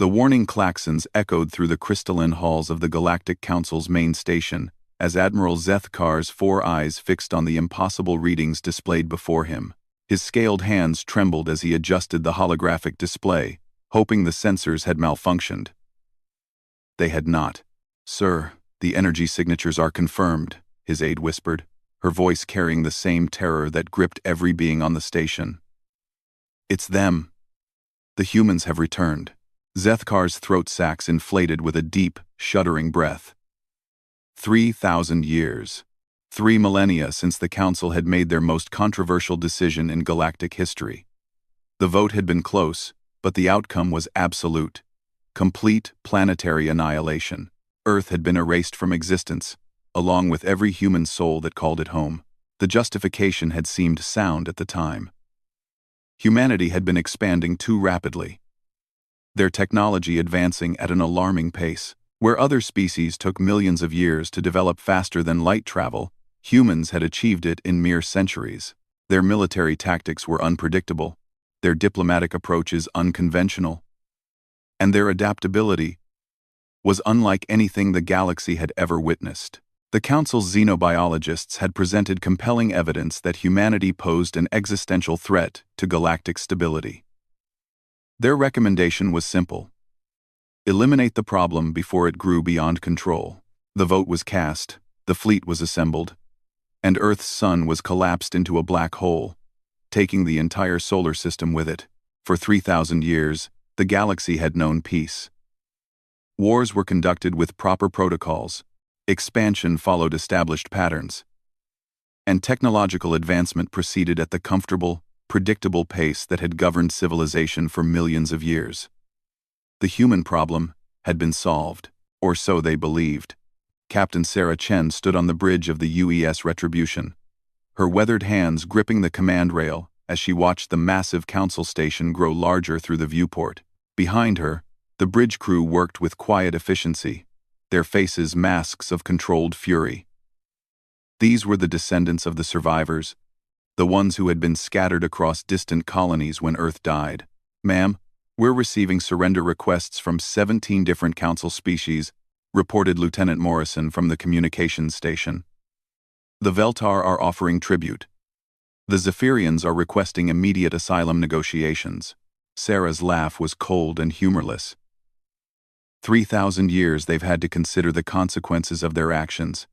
The warning klaxons echoed through the crystalline halls of the Galactic Council's main station, as Admiral Zethkar's 4 eyes fixed on the impossible readings displayed before him. His scaled hands trembled as he adjusted the holographic display, hoping the sensors had malfunctioned. They had not. "Sir, the energy signatures are confirmed," his aide whispered, her voice carrying the same terror that gripped every being on the station. "It's them. The humans have returned." Zethkar's throat sacs inflated with a deep, shuddering breath. 3,000 years. 3 millennia since the Council had made their most controversial decision in galactic history. The vote had been close, but the outcome was absolute. Complete planetary annihilation. Earth had been erased from existence, along with every human soul that called it home. The justification had seemed sound at the time. Humanity had been expanding too rapidly, their technology advancing at an alarming pace. Where other species took millions of years to develop faster than light travel, humans had achieved it in mere centuries. Their military tactics were unpredictable, their diplomatic approaches unconventional, and their adaptability was unlike anything the galaxy had ever witnessed. The Council's xenobiologists had presented compelling evidence that humanity posed an existential threat to galactic stability. Their recommendation was simple: eliminate the problem before it grew beyond control. The vote was cast, the fleet was assembled, and Earth's sun was collapsed into a black hole, taking the entire solar system with it. For 3,000 years, the galaxy had known peace. Wars were conducted with proper protocols, expansion followed established patterns, and technological advancement proceeded at the comfortable, predictable pace that had governed civilization for millions of years. The human problem had been solved, or so they believed. Captain Sarah Chen stood on the bridge of the UES Retribution, her weathered hands gripping the command rail as she watched the massive council station grow larger through the viewport. Behind her, the bridge crew worked with quiet efficiency, their faces masks of controlled fury. These were the descendants of the survivors, the ones who had been scattered across distant colonies when Earth died. "Ma'am, we're receiving surrender requests from 17 different council species," reported Lieutenant Morrison from the communications station. "The Veltar are offering tribute. The Zephyrians are requesting immediate asylum negotiations." Sarah's laugh was cold and humorless. 3,000 years they've had to consider the consequences of their actions.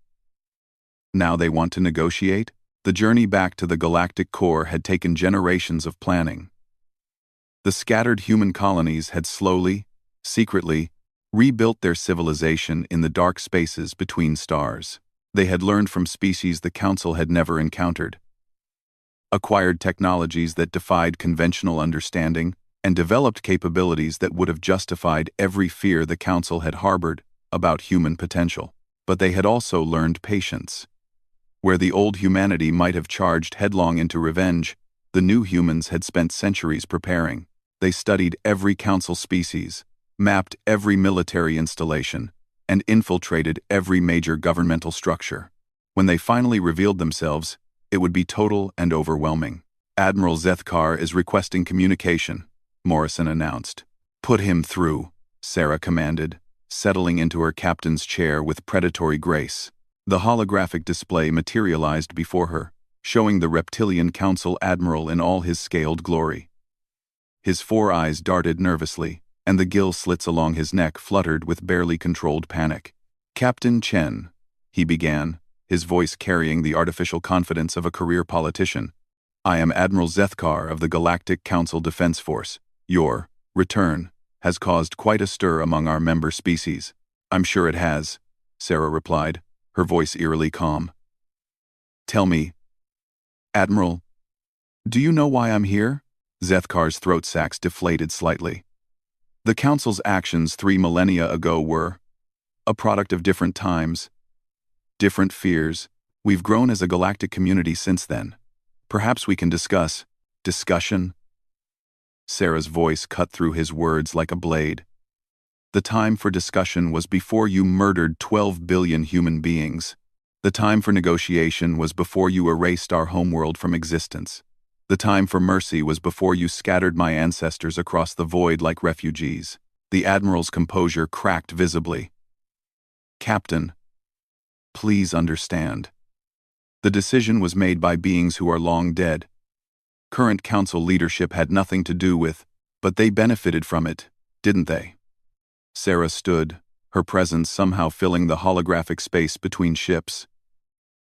Now they want to negotiate? The journey back to the galactic core had taken generations of planning. The scattered human colonies had slowly, secretly, rebuilt their civilization in the dark spaces between stars. They had learned from species the Council had never encountered, acquired technologies that defied conventional understanding, and developed capabilities that would have justified every fear the Council had harbored about human potential. But they had also learned patience. Where the old humanity might have charged headlong into revenge, the new humans had spent centuries preparing. They studied every Council species, mapped every military installation, and infiltrated every major governmental structure. When they finally revealed themselves, it would be total and overwhelming. "Admiral Zethkar is requesting communication," Morrison announced. "Put him through," Sarah commanded, settling into her captain's chair with predatory grace. The holographic display materialized before her, showing the reptilian council admiral in all his scaled glory. His 4 eyes darted nervously, and the gill slits along his neck fluttered with barely controlled panic. "Captain Chen," he began, his voice carrying the artificial confidence of a career politician, "I am Admiral Zethkar of the Galactic Council Defense Force. Your return has caused quite a stir among our member species." "I'm sure it has," Sarah replied, her voice eerily calm. "Tell me, Admiral, do you know why I'm here?" Zethkar's throat sacs deflated slightly. The Council's actions 3 millennia ago were a product of different times, different fears. We've grown as a galactic community since then. Perhaps we can discuss. Discussion? Sarah's voice cut through his words like a blade. The time for discussion was before you murdered 12 billion human beings. The time for negotiation was before you erased our homeworld from existence. The time for mercy was before you scattered my ancestors across the void like refugees. The Admiral's composure cracked visibly. "Captain, please understand. The decision was made by beings who are long dead. Current council leadership had nothing to do with, but they benefited from it, didn't they?" Sarah stood, her presence somehow filling the holographic space between ships.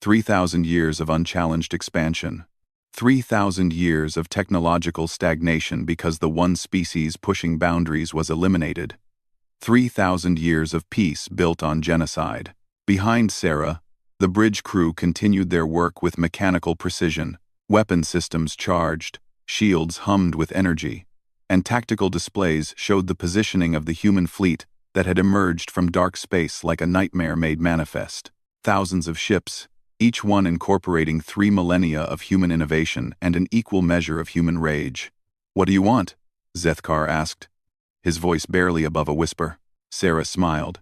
3,000 years of unchallenged expansion. 3,000 years of technological stagnation because the one species pushing boundaries was eliminated. 3,000 years of peace built on genocide. Behind Sarah, the bridge crew continued their work with mechanical precision, weapon systems charged, shields hummed with energy, and tactical displays showed the positioning of the human fleet that had emerged from dark space like a nightmare made manifest. Thousands of ships, each one incorporating 3 millennia of human innovation and an equal measure of human rage. "What do you want?" Zethkar asked, his voice barely above a whisper. Sarah smiled.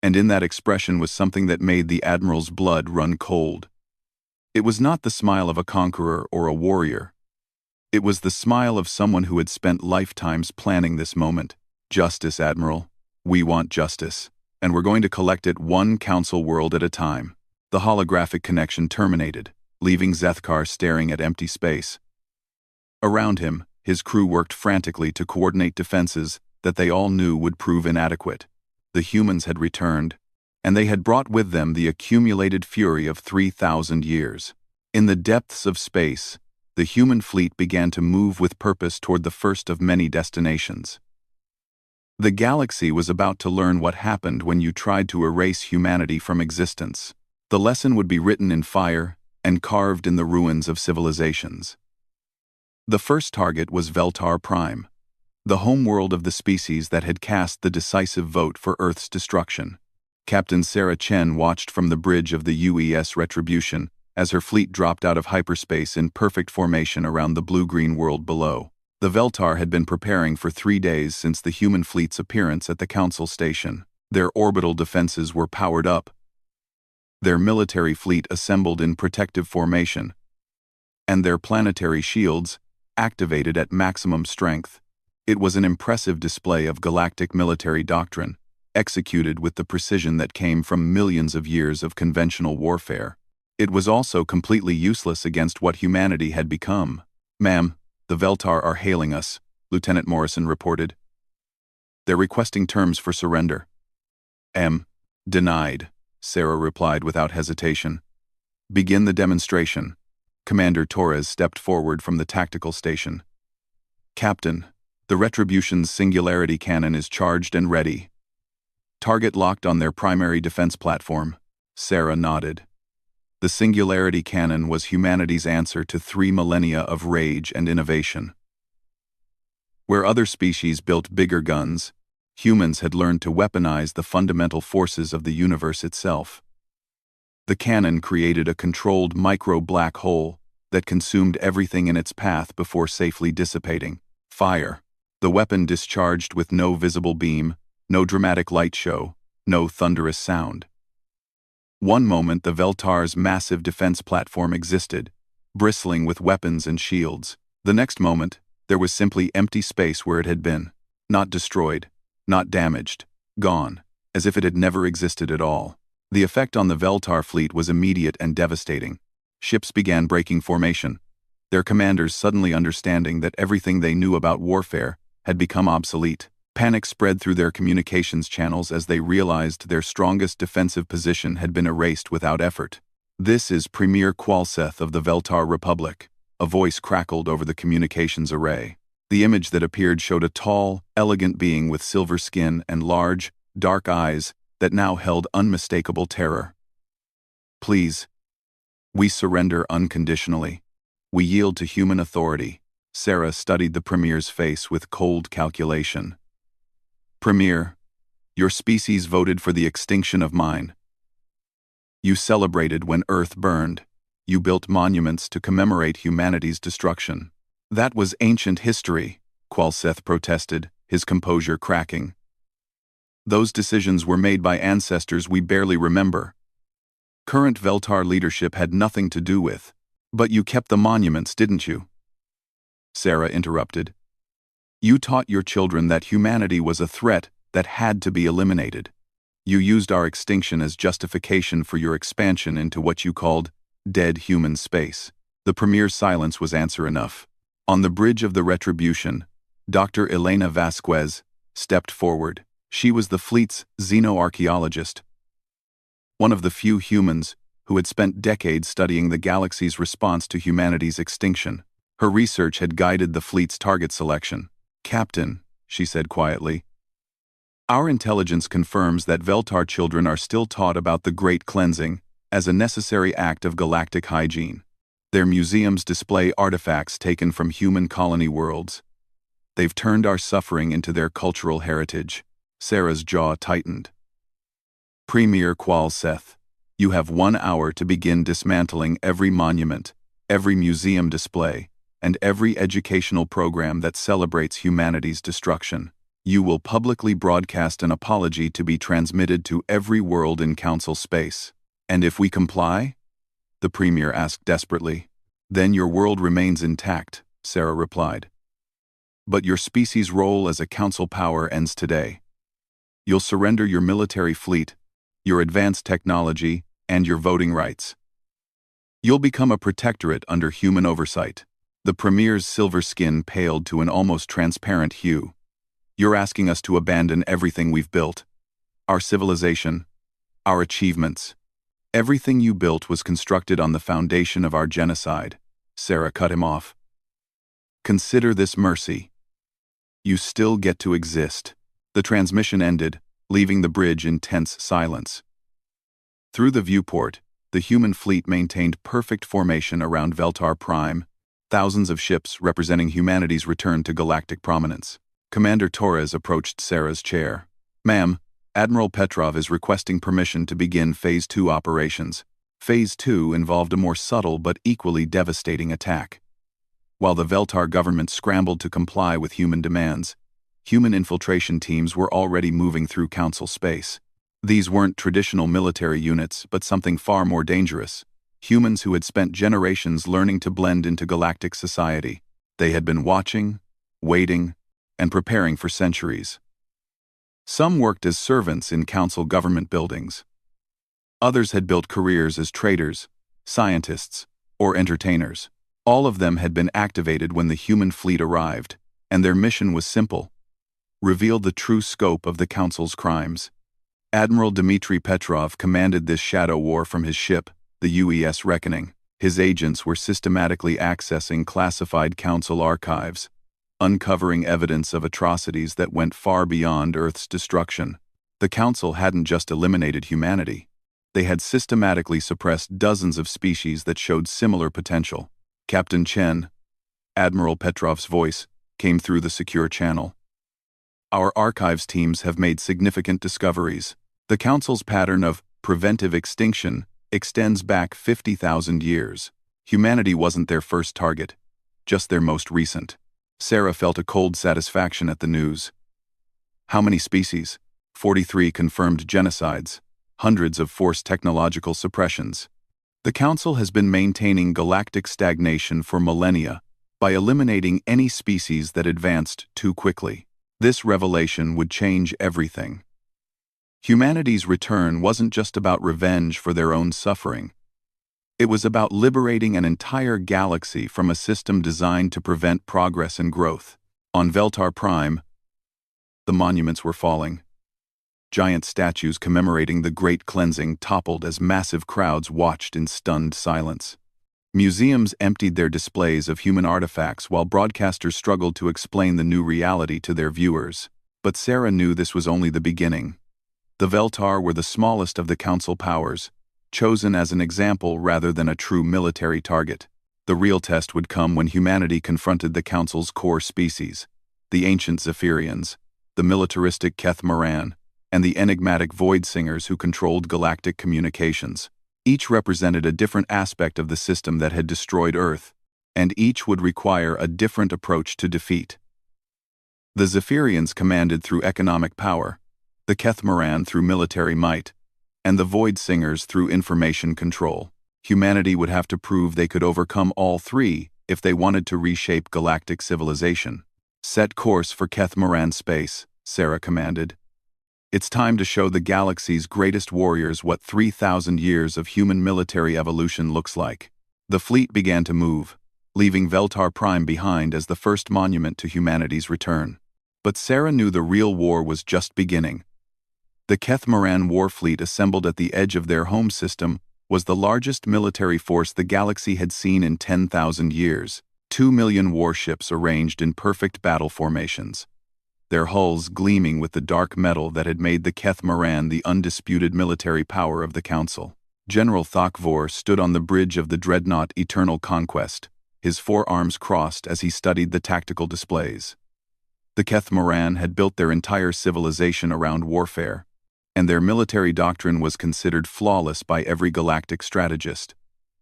And in that expression was something that made the Admiral's blood run cold. It was not the smile of a conqueror or a warrior. It was the smile of someone who had spent lifetimes planning this moment. "Justice, Admiral. We want justice. And we're going to collect it one council world at a time." The holographic connection terminated, leaving Zethkar staring at empty space. Around him, his crew worked frantically to coordinate defenses that they all knew would prove inadequate. The humans had returned, and they had brought with them the accumulated fury of 3,000 years. In the depths of space, the human fleet began to move with purpose toward the first of many destinations. The galaxy was about to learn what happened when you tried to erase humanity from existence. The lesson would be written in fire and carved in the ruins of civilizations. The first target was Veltar Prime, the homeworld of the species that had cast the decisive vote for Earth's destruction. Captain Sarah Chen watched from the bridge of the UES Retribution as her fleet dropped out of hyperspace in perfect formation around the blue-green world below. The Veltar had been preparing for 3 days since the human fleet's appearance at the Council Station. Their orbital defenses were powered up, their military fleet assembled in protective formation, and their planetary shields activated at maximum strength. It was an impressive display of galactic military doctrine, executed with the precision that came from millions of years of conventional warfare. It was also completely useless against what humanity had become. "Ma'am, the Veltar are hailing us," Lieutenant Morrison reported. "They're requesting terms for surrender." Denied," Sarah replied without hesitation. "Begin the demonstration." Commander Torres stepped forward from the tactical station. "Captain, the Retribution's singularity cannon is charged and ready. Target locked on their primary defense platform." Sarah nodded. The singularity cannon was humanity's answer to 3 millennia of rage and innovation. Where other species built bigger guns, humans had learned to weaponize the fundamental forces of the universe itself. The cannon created a controlled micro-black hole that consumed everything in its path before safely dissipating. Fire. The weapon discharged with no visible beam, no dramatic light show, no thunderous sound. One moment the Veltar's massive defense platform existed, bristling with weapons and shields. The next moment, there was simply empty space where it had been. Not destroyed, not damaged, gone, as if it had never existed at all. The effect on the Veltar fleet was immediate and devastating. Ships began breaking formation, their commanders suddenly understanding that everything they knew about warfare had become obsolete. Panic spread through their communications channels as they realized their strongest defensive position had been erased without effort. "This is Premier Qualseth of the Veltar Republic," a voice crackled over the communications array. The image that appeared showed a tall, elegant being with silver skin and large, dark eyes that now held unmistakable terror. "Please. We surrender unconditionally. We yield to human authority." Sarah studied the Premier's face with cold calculation. "Premier, your species voted for the extinction of mine. You celebrated when Earth burned. You built monuments to commemorate humanity's destruction. That was ancient history," Qualseth protested, his composure cracking. "Those decisions were made by ancestors we barely remember. Current Veltar leadership had nothing to do with. But you kept the monuments, didn't you?" Sarah interrupted. You taught your children that humanity was a threat that had to be eliminated. You used our extinction as justification for your expansion into what you called dead human space. The Premier's silence was answer enough. On the bridge of the Retribution, Dr. Elena Vasquez stepped forward. She was the fleet's xenoarchaeologist, one of the few humans who had spent decades studying the galaxy's response to humanity's extinction. Her research had guided the fleet's target selection. "Captain," she said quietly, "our intelligence confirms that Veltar children are still taught about the Great Cleansing as a necessary act of galactic hygiene. Their museums display artifacts taken from human colony worlds. They've turned our suffering into their cultural heritage." Sarah's jaw tightened. "Premier Qual Seth, you have 1 hour to begin dismantling every monument, every museum display, and every educational program that celebrates humanity's destruction. You will publicly broadcast an apology to be transmitted to every world in Council space. And if we comply?" the Premier asked desperately. "Then your world remains intact," Sarah replied. "But your species' role as a Council power ends today. You'll surrender your military fleet, your advanced technology, and your voting rights. You'll become a protectorate under human oversight." The Premier's silver skin paled to an almost transparent hue. "You're asking us to abandon everything we've built. Our civilization, our achievements. Everything you built was constructed on the foundation of our genocide." Sarah cut him off. "Consider this mercy. You still get to exist." The transmission ended, leaving the bridge in tense silence. Through the viewport, the human fleet maintained perfect formation around Veltar Prime, thousands of ships representing humanity's return to galactic prominence. Commander Torres approached Sarah's chair. "Ma'am, Admiral Petrov is requesting permission to begin Phase 2 operations." Phase 2 involved a more subtle but equally devastating attack. While the Veltar government scrambled to comply with human demands, human infiltration teams were already moving through Council space. These weren't traditional military units, but something far more dangerous. Humans who had spent generations learning to blend into galactic society. They had been watching, waiting, and preparing for centuries. Some worked as servants in Council government buildings. Others had built careers as traders, scientists, or entertainers. All of them had been activated when the human fleet arrived, and their mission was simple: reveal the true scope of the Council's crimes. Admiral Dmitry Petrov commanded this shadow war from his ship, the UES Reckoning. His agents were systematically accessing classified Council archives, uncovering evidence of atrocities that went far beyond Earth's destruction. The Council hadn't just eliminated humanity. They had systematically suppressed dozens of species that showed similar potential. "Captain Chen," Admiral Petrov's voice came through the secure channel. "Our archives teams have made significant discoveries. The Council's pattern of preventive extinction extends back 50,000 years. Humanity wasn't their first target, just their most recent." Sarah felt a cold satisfaction at the news. "How many species?" 43 confirmed genocides, hundreds of forced technological suppressions. The Council has been maintaining galactic stagnation for millennia by eliminating any species that advanced too quickly. This revelation would change everything. Humanity's return wasn't just about revenge for their own suffering. It was about liberating an entire galaxy from a system designed to prevent progress and growth. On Veltar Prime, the monuments were falling. Giant statues commemorating the Great Cleansing toppled as massive crowds watched in stunned silence. Museums emptied their displays of human artifacts while broadcasters struggled to explain the new reality to their viewers. But Sarah knew this was only the beginning. The Veltar were the smallest of the Council powers, chosen as an example rather than a true military target. The real test would come when humanity confronted the Council's core species, the ancient Zephyrians, the militaristic Keth Moran, and the enigmatic Void Singers who controlled galactic communications. Each represented a different aspect of the system that had destroyed Earth, and each would require a different approach to defeat. The Zephyrians commanded through economic power, the Keth Moran through military might, and the Void Singers through information control. Humanity would have to prove they could overcome all three if they wanted to reshape galactic civilization. Set course for Keth space, Sarah commanded. It's time to show the galaxy's greatest warriors what 3,000 years of human military evolution looks like. The fleet began to move, leaving Veltar Prime behind as the first monument to humanity's return. But Sarah knew the real war was just beginning. The Keth war fleet assembled at the edge of their home system was the largest military force the galaxy had seen in 10,000 years, 2 million warships arranged in perfect battle formations, their hulls gleaming with the dark metal that had made the Keth the undisputed military power of the Council. General Thakvor stood on the bridge of the dreadnought Eternal Conquest, his forearms crossed as he studied the tactical displays. The Keth had built their entire civilization around warfare, and their military doctrine was considered flawless by every galactic strategist.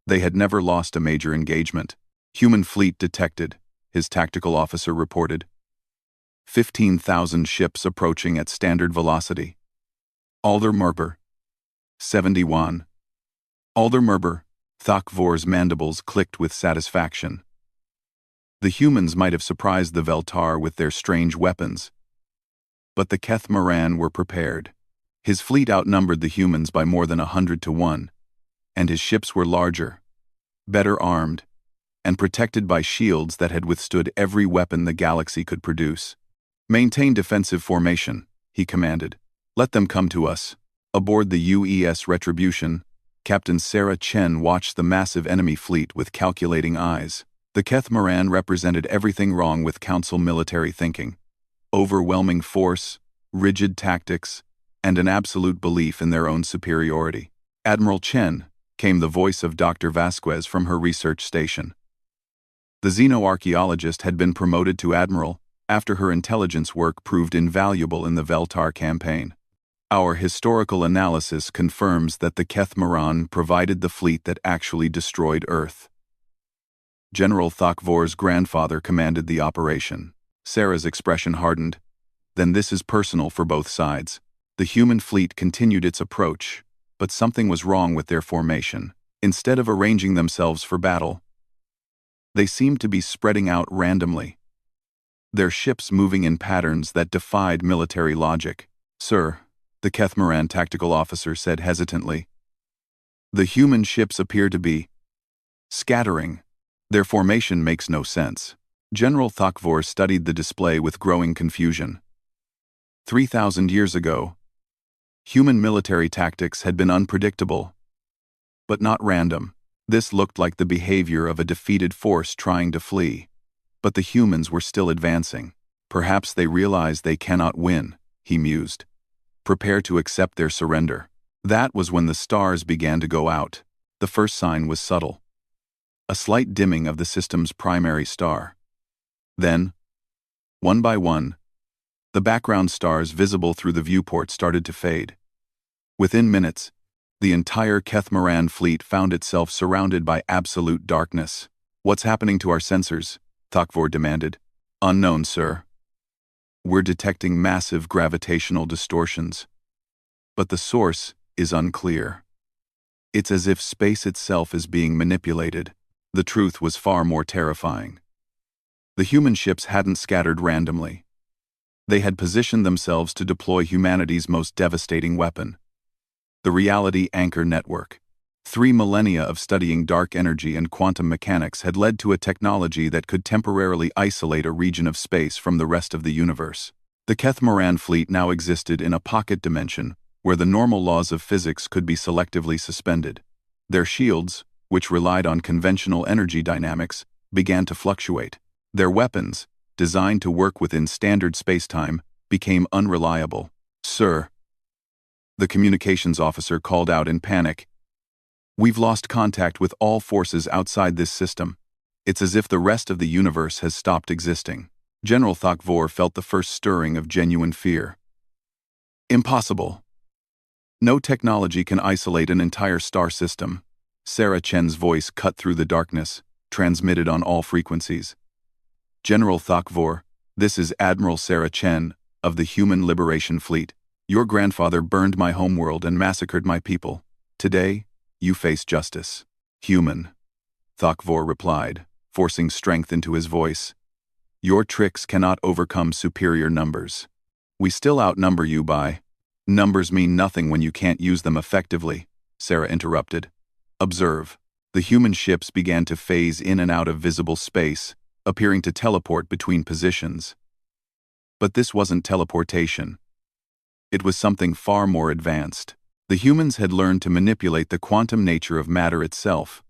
They had never lost a major engagement. Human fleet detected, his tactical officer reported. 15,000 ships approaching at standard velocity. Alder Merber. 71. Alder Merber, Thakvor's mandibles clicked with satisfaction. The humans might have surprised the Veltar with their strange weapons, but the Keth were prepared. His fleet outnumbered the humans by more than 100 to 1, and his ships were larger, better armed, and protected by shields that had withstood every weapon the galaxy could produce. Maintain defensive formation, he commanded. Let them come to us. Aboard the UES Retribution, Captain Sarah Chen watched the massive enemy fleet with calculating eyes. The Keth represented everything wrong with Council military thinking. Overwhelming force, rigid tactics, and an absolute belief in their own superiority. Admiral Chen, came the voice of Dr. Vasquez from her research station. The xenoarchaeologist had been promoted to admiral after her intelligence work proved invaluable in the Veltar campaign. Our historical analysis confirms that the Keth provided the fleet that actually destroyed Earth. General Thakvor's grandfather commanded the operation. Sarah's expression hardened. Then this is personal for both sides. The human fleet continued its approach, but something was wrong with their formation. Instead of arranging themselves for battle, they seemed to be spreading out randomly, their ships moving in patterns that defied military logic. Sir, the Keth tactical officer said hesitantly, the human ships appear to be scattering. Their formation makes no sense. General Thakvor studied the display with growing confusion. 3,000 years ago, human military tactics had been unpredictable, but not random. This looked like the behavior of a defeated force trying to flee. But the humans were still advancing. Perhaps they realized they cannot win, he mused. Prepare to accept their surrender. That was when the stars began to go out. The first sign was subtle. A slight dimming of the system's primary star. Then, one by one, the background stars visible through the viewport started to fade. Within minutes, the entire Keth fleet found itself surrounded by absolute darkness. What's happening to our sensors? Thakvor demanded. Unknown, sir. We're detecting massive gravitational distortions, but the source is unclear. It's as if space itself is being manipulated. The truth was far more terrifying. The human ships hadn't scattered randomly. They had positioned themselves to deploy humanity's most devastating weapon, the Reality Anchor Network. 3 millennia of studying dark energy and quantum mechanics had led to a technology that could temporarily isolate a region of space from the rest of the universe. The Keth fleet now existed in a pocket dimension where the normal laws of physics could be selectively suspended. Their shields, which relied on conventional energy dynamics, began to fluctuate. Their weapons, designed to work within standard spacetime, became unreliable. Sir, the communications officer called out in panic. We've lost contact with all forces outside this system. It's as if the rest of the universe has stopped existing. General Thakvor felt the first stirring of genuine fear. Impossible. No technology can isolate an entire star system. Sarah Chen's voice cut through the darkness, transmitted on all frequencies. General Thakvor, this is Admiral Sarah Chen, of the Human Liberation Fleet. Your grandfather burned my homeworld and massacred my people. Today, you face justice. Human, Thakvor replied, forcing strength into his voice. Your tricks cannot overcome superior numbers. We still outnumber you by— Numbers mean nothing when you can't use them effectively, Sarah interrupted. Observe. The human ships began to phase in and out of visible space, appearing to teleport between positions. But this wasn't teleportation. It was something far more advanced. The humans had learned to manipulate the quantum nature of matter itself,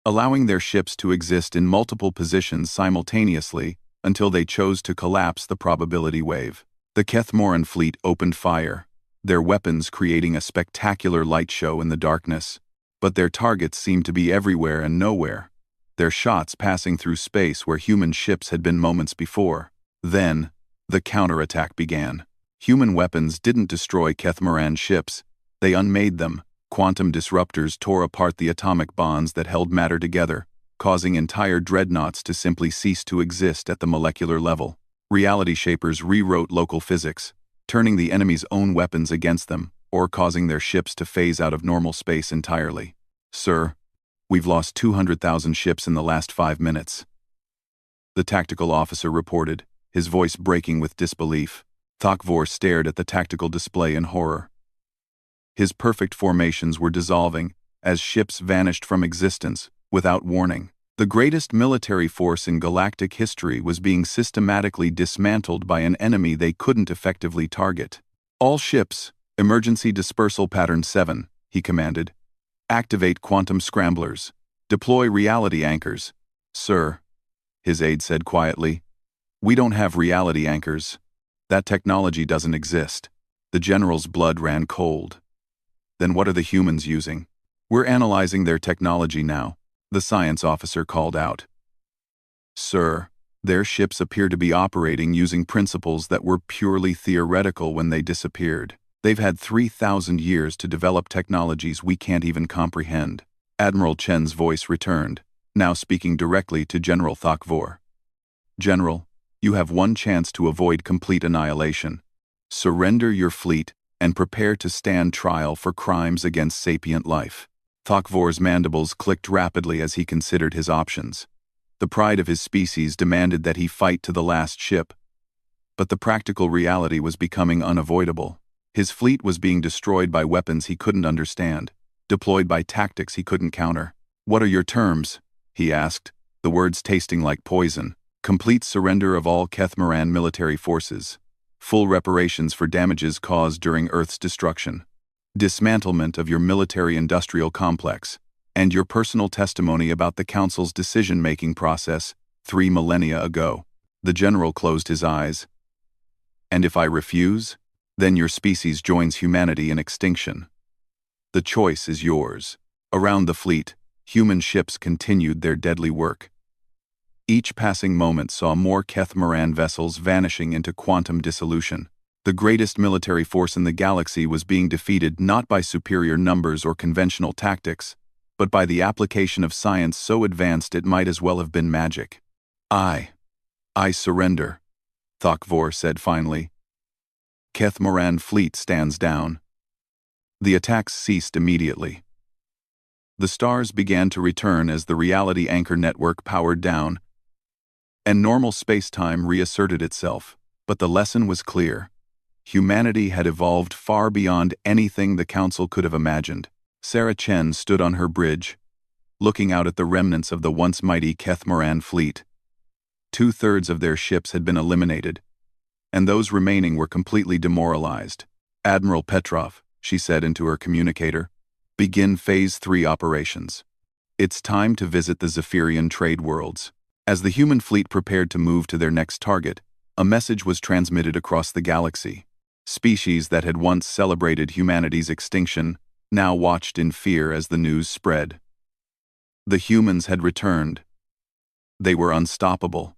allowing their ships to exist in multiple positions simultaneously until they chose to collapse the probability wave. The Kethmoran fleet opened fire, their weapons creating a spectacular light show in the darkness. But their targets seemed to be everywhere and nowhere, their shots passing through space where human ships had been moments before. Then, the counterattack began. Human weapons didn't destroy Kethmoran ships, they unmade them. Quantum disruptors tore apart the atomic bonds that held matter together, causing entire dreadnoughts to simply cease to exist at the molecular level. Reality shapers rewrote local physics, turning the enemy's own weapons against them, or causing their ships to phase out of normal space entirely. Sir, we've lost 200,000 ships in the last 5 minutes. The tactical officer reported, his voice breaking with disbelief. Thakvor stared at the tactical display in horror. His perfect formations were dissolving, as ships vanished from existence, without warning. The greatest military force in galactic history was being systematically dismantled by an enemy they couldn't effectively target. All ships, Emergency Dispersal Pattern 7, he commanded. Activate quantum scramblers. Deploy reality anchors. Sir, his aide said quietly, we don't have reality anchors. That technology doesn't exist. The general's blood ran cold. Then what are the humans using? We're analyzing their technology now, the science officer called out. Sir, their ships appear to be operating using principles that were purely theoretical when they disappeared. They've had 3,000 years to develop technologies we can't even comprehend. Admiral Chen's voice returned, now speaking directly to General Thakvor. General, you have one chance to avoid complete annihilation. Surrender your fleet and prepare to stand trial for crimes against sapient life. Thakvor's mandibles clicked rapidly as he considered his options. The pride of his species demanded that he fight to the last ship, but the practical reality was becoming unavoidable. His fleet was being destroyed by weapons he couldn't understand, deployed by tactics he couldn't counter. What are your terms? He asked, the words tasting like poison. Complete surrender of all Kethmoran military forces. Full reparations for damages caused during Earth's destruction. Dismantlement of your military-industrial complex. And your personal testimony about the Council's decision-making process 3 millennia ago. The general closed his eyes. And if I refuse? Then your species joins humanity in extinction. The choice is yours. Around the fleet, human ships continued their deadly work. Each passing moment saw more Kethmoran vessels vanishing into quantum dissolution. The greatest military force in the galaxy was being defeated not by superior numbers or conventional tactics, but by the application of science so advanced it might as well have been magic. I surrender, Thakvor said finally. Kethmoran fleet stands down. The attacks ceased immediately. The stars began to return as the reality anchor network powered down, and normal space-time reasserted itself. But the lesson was clear. Humanity had evolved far beyond anything the Council could have imagined. Sarah Chen stood on her bridge, looking out at the remnants of the once mighty Kethmoran fleet. 2/3 of their ships had been eliminated, and those remaining were completely demoralized. Admiral Petrov, she said into her communicator, begin Phase 3 operations. It's time to visit the Zephyrian trade worlds. As the human fleet prepared to move to their next target, a message was transmitted across the galaxy. Species that had once celebrated humanity's extinction now watched in fear as the news spread. The humans had returned. They were unstoppable.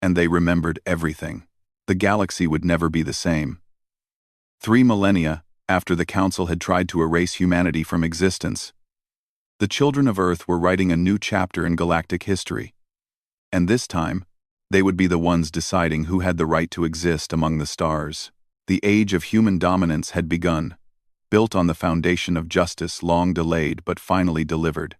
And they remembered everything. The galaxy would never be the same. 3 millennia after the Council had tried to erase humanity from existence, the children of Earth were writing a new chapter in galactic history. And this time, they would be the ones deciding who had the right to exist among the stars. The age of human dominance had begun, built on the foundation of justice long delayed but finally delivered.